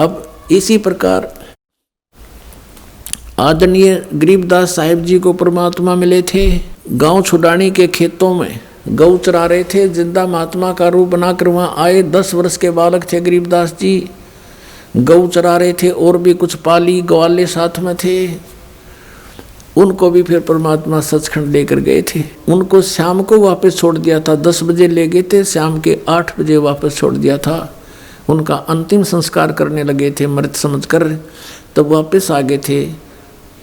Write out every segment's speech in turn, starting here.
अब इसी प्रकार आदरणीय गरीबदास साहिब जी को परमात्मा मिले थे। गांव छुड़ानी के खेतों में गौ चरा रहे थे, जिंदा महात्मा का रूप बनाकर वहां आए। 10 वर्ष के बालक थे गरीबदास जी, गौ चरा रहे थे और भी कुछ पाली ग्वाले साथ में थे। उनको भी फिर परमात्मा सचखंड लेकर गए थे। उनको शाम को वापस छोड़ दिया था, 10 बजे ले गए थे, शाम के 8 बजे वापस छोड़ दिया था। उनका अंतिम संस्कार करने लगे थे मृत समझकर, तब वापस आ गए थे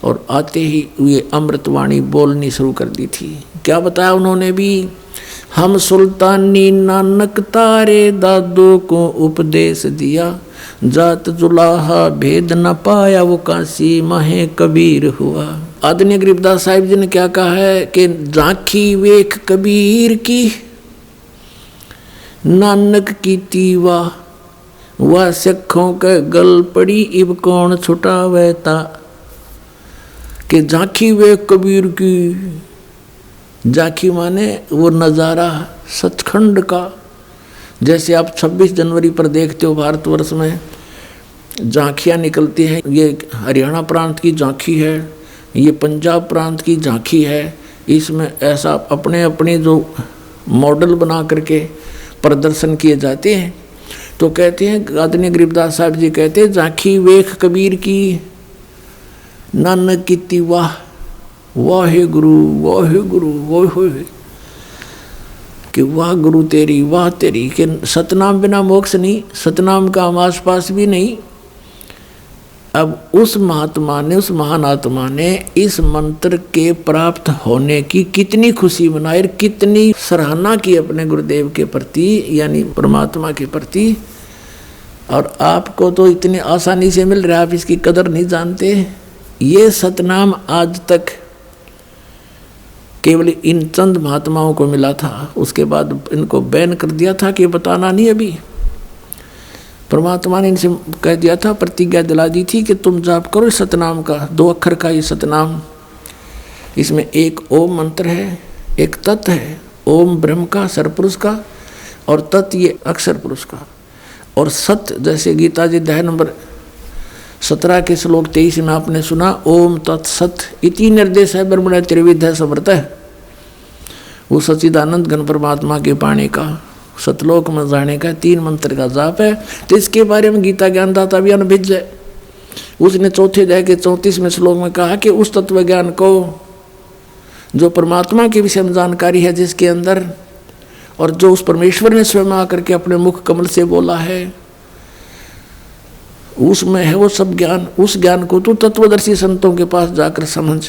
और आते ही ये अमृतवाणी बोलनी शुरू कर दी थी। क्या बताया उन्होंने भी, हम सुल्तानी नानक तारे दादो को उपदेश दिया, जात जुलाहा भेद न पाया वो काशी माहे कबीर हुआ। आदरणीय गरीबदास साहिब जी ने क्या कहा है कि झांकी वेख कबीर की, नानक की तीवा वह सिखों के गल पड़ी, इब कौन छुटावे ता। कि झांकी वेख कबीर की, झांकी माने वो नज़ारा सचखंड का। जैसे आप 26 जनवरी पर देखते हो भारतवर्ष में झांकियाँ निकलती हैं, ये हरियाणा प्रांत की झांकी है, ये पंजाब प्रांत की झांकी है। इसमें ऐसा अपने अपने जो मॉडल बना करके प्रदर्शन किए जाते हैं। तो कहते हैं आदरणीय गरीबदास साहब जी कहते हैं, झांकी वेख कबीर की, नानक की वाह वाहे गुरु वाहे गुरु वाहे, कि वाह गुरु तेरी वाह तेरी, के सतनाम बिना मोक्ष नहीं, सतनाम का हम आस पास भी नहीं। अब उस महात्मा ने, उस महान आत्मा ने इस मंत्र के प्राप्त होने की कितनी खुशी मनाई और कितनी सराहना की अपने गुरुदेव के प्रति, यानी परमात्मा के प्रति। और आपको तो इतनी आसानी से मिल रहा है, आप इसकी कदर नहीं जानते। ये सतनाम आज तक केवल इन चंद महात्माओं को मिला था, उसके बाद इनको बैन कर दिया था कि बताना नहीं। अभी परमात्मा ने इनसे कह दिया था, प्रतिज्ञा दिला दी थी कि तुम जाप करो सतनाम का, 2 अक्षर का ये सतनाम। इसमें एक ओम मंत्र है, एक तत् है, ओम ब्रह्म का सरपुरुष का और तत् ये अक्षर पुरुष का। और सत जैसे गीता जी अध्याय नंबर 17 के श्लोक 23 में आपने सुना, ओम तत्सत इति निर्देश है ब्रह्मण्य त्रिविध समर्थ है। वो सच्चिदानंद घन परमात्मा के पाने का, सतलोक में जाने का 3 मंत्र का जाप है। तो इसके बारे में गीता ज्ञानदाता भी अनभिज्ञ है। उसने चौथे अध्याय के 34वें श्लोक में कहा कि उस तत्व ज्ञान को जो परमात्मा के विषय में जानकारी है जिसके अंदर, और जो उस परमेश्वर ने स्वयं आकर के अपने मुख कमल से बोला है, उसमें है वो सब ज्ञान। उस ज्ञान को तू तत्वदर्शी संतों के पास जाकर समझ।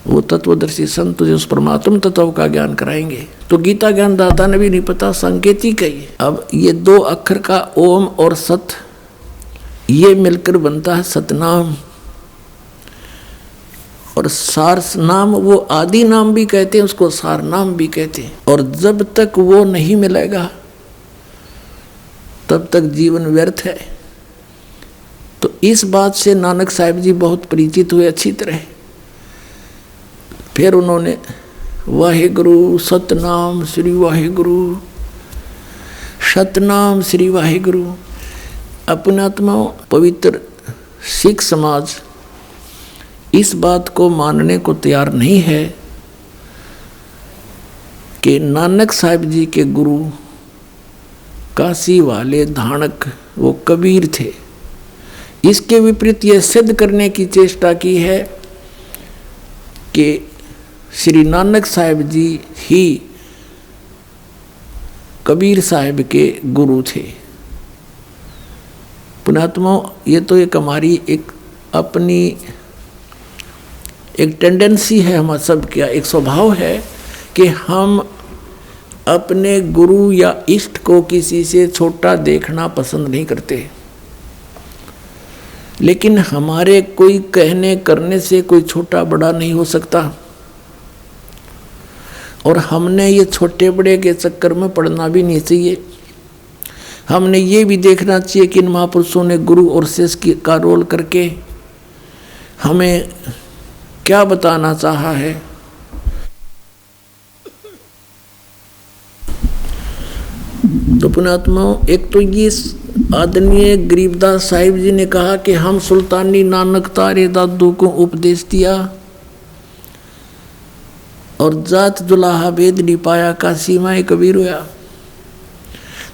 वो तत्वदर्शी संत तुझे उस परमात्म तत्व का ज्ञान कराएंगे। तो गीता ज्ञान दाता ने भी नहीं पता, संकेतिक है ये। अब ये 2 अक्षर का ओम और सत, ये मिलकर बनता है सतनाम। और सार नाम, वो आदि नाम भी कहते हैं, उसको सार नाम भी कहते हैं। और जब तक वो नहीं मिलेगा तब तक जीवन व्यर्थ है। तो इस बात से नानक साहिब जी बहुत परिचित हुए अच्छी तरह। फिर उन्होंने वाहेगुरु सतनाम श्री वाहेगुरु, सतनाम श्री वाहेगुरु। अपनात्मा पवित्र सिख समाज इस बात को मानने को तैयार नहीं है कि नानक साहिब जी के गुरु काशी वाले धाणक वो कबीर थे। इसके विपरीत यह सिद्ध करने की चेष्टा की है कि श्री नानक साहिब जी ही कबीर साहिब के गुरु थे। पुण्यात्मा, ये तो एक हमारी एक अपनी एक टेंडेंसी है, हमारा सब क्या एक स्वभाव है कि हम अपने गुरु या इष्ट को किसी से छोटा देखना पसंद नहीं करते। लेकिन हमारे कोई कहने करने से कोई छोटा बड़ा नहीं हो सकता। और हमने ये छोटे बड़े के चक्कर में पड़ना भी नहीं चाहिए। हमने ये भी देखना चाहिए कि इन महापुरुषों ने गुरु और शिष्य का रोल करके हमें क्या बताना चाहा है। तो पुण्यात्माओं, एक तो ये आदरणीय गरीबदास साहिब जी ने कहा कि हम सुल्तानी नानक तारे दादू को उपदेश दिया और जात जुलाहा भेद नहीं पाया, का सीमाएं कबीर होया।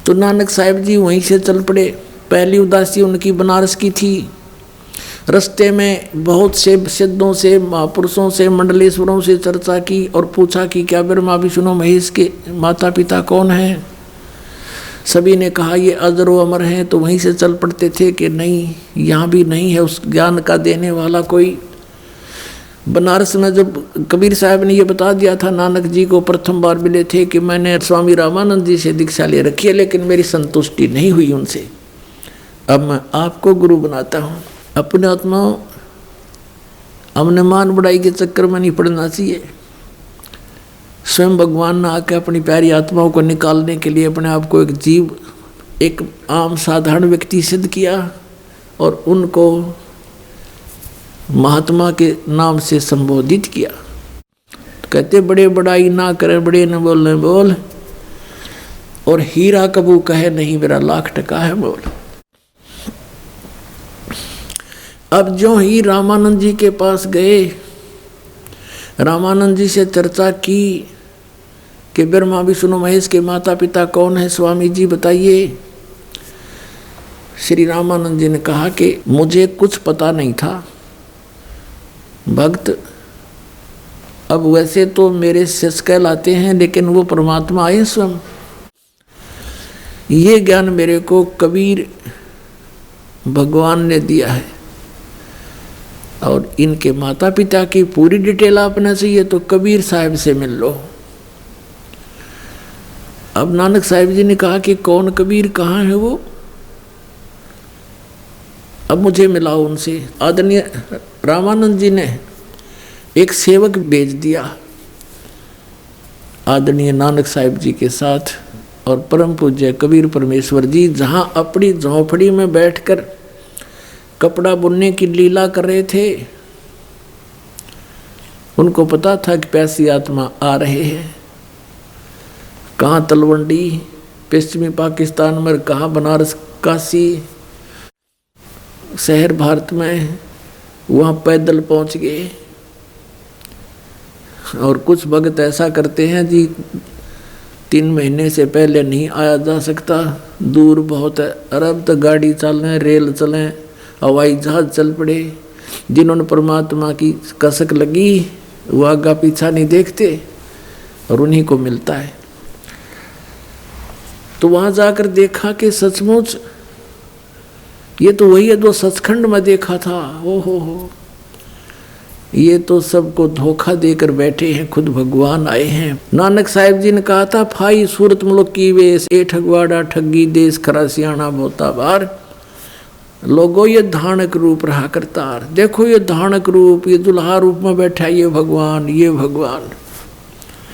तो नानक साहिब जी वहीं से चल पड़े। पहली उदासी उनकी बनारस की थी। रास्ते में बहुत से सिद्धों से, महापुरुषों से, मंडलेश्वरों से चर्चा की और पूछा कि क्या ब्रह्मा विष्णु महेश के माता पिता कौन हैं। सभी ने कहा ये अजर व अमर हैं। तो वहीं से चल पड़ते थे कि नहीं, यहाँ भी नहीं है उस ज्ञान का देने वाला कोई। बनारस में जब कबीर साहब ने ये बता दिया था, नानक जी को प्रथम बार मिले थे कि मैंने स्वामी रामानंद जी से दीक्षा ले रखी है, लेकिन मेरी संतुष्टि नहीं हुई उनसे, अब मैं आपको गुरु बनाता हूँ। अपने आत्माओं, हमने मान बढ़ाई के चक्कर में नहीं पड़ना चाहिए। स्वयं भगवान ने आके अपनी प्यारी आत्माओं को निकालने के लिए अपने आप को एक जीव, एक आम साधारण व्यक्ति सिद्ध किया और उनको महात्मा के नाम से संबोधित किया। कहते बड़े बड़ाई ना करे, बड़े न बोलने बोल, और हीरा कबू कहे नहीं मेरा लाख टका है बोल। अब जो ही रामानंद जी के पास गए, रामानंद जी से चर्चा की कि ब्रह्मा विष्णु महेश के माता पिता कौन है, स्वामी जी बताइए। श्री रामानंद जी ने कहा कि मुझे कुछ पता नहीं था भक्त, अब वैसे तो मेरे शिष्य कहलाते हैं, लेकिन वो परमात्मा आए स्वयं। ये ज्ञान मेरे को कबीर भगवान ने दिया है और इनके माता पिता की पूरी डिटेल आपने चाहिए तो कबीर साहब से मिल लो। अब नानक साहिब जी ने कहा कि कौन कबीर, कहाँ है वो, अब मुझे मिलाओ उनसे। आदरणीय रामानंद जी ने एक सेवक भेज दिया आदरणीय नानक साहिब जी के साथ, और परम पूज्य कबीर परमेश्वर जी जहाँ अपनी झोंपड़ी में बैठकर कपड़ा बुनने की लीला कर रहे थे, उनको पता था कि प्यासी आत्मा आ रहे हैं। कहाँ तलवंडी पश्चिमी पाकिस्तान में, कहाँ बनारस काशी शहर भारत में, वहाँ पैदल पहुँच गए। और कुछ भगत ऐसा करते हैं जी 3 महीने से पहले नहीं आया जा सकता, दूर बहुत है, अरब तक गाड़ी चलें, रेल चलें, हवाई जहाज चल पड़े। जिन्होंने परमात्मा की कसक लगी वो आगा पीछा नहीं देखते और उन्हीं को मिलता है। तो वहाँ जाकर देखा कि सचमुच ये तो वही है जो सचखंड में देखा था। हो ये तो सबको धोखा देकर बैठे हैं, खुद भगवान आए हैं। नानक साहिब जी ने कहा था, फाई सूरत मुल्क की वेश, ए ठगवाड़ा ठगी देश, खरा सियाणा बोता बार। लोगों ये धानक रूप रहा करतार, देखो ये धानक रूप, ये दुल्हा रूप में बैठा ये भगवान, ये भगवान।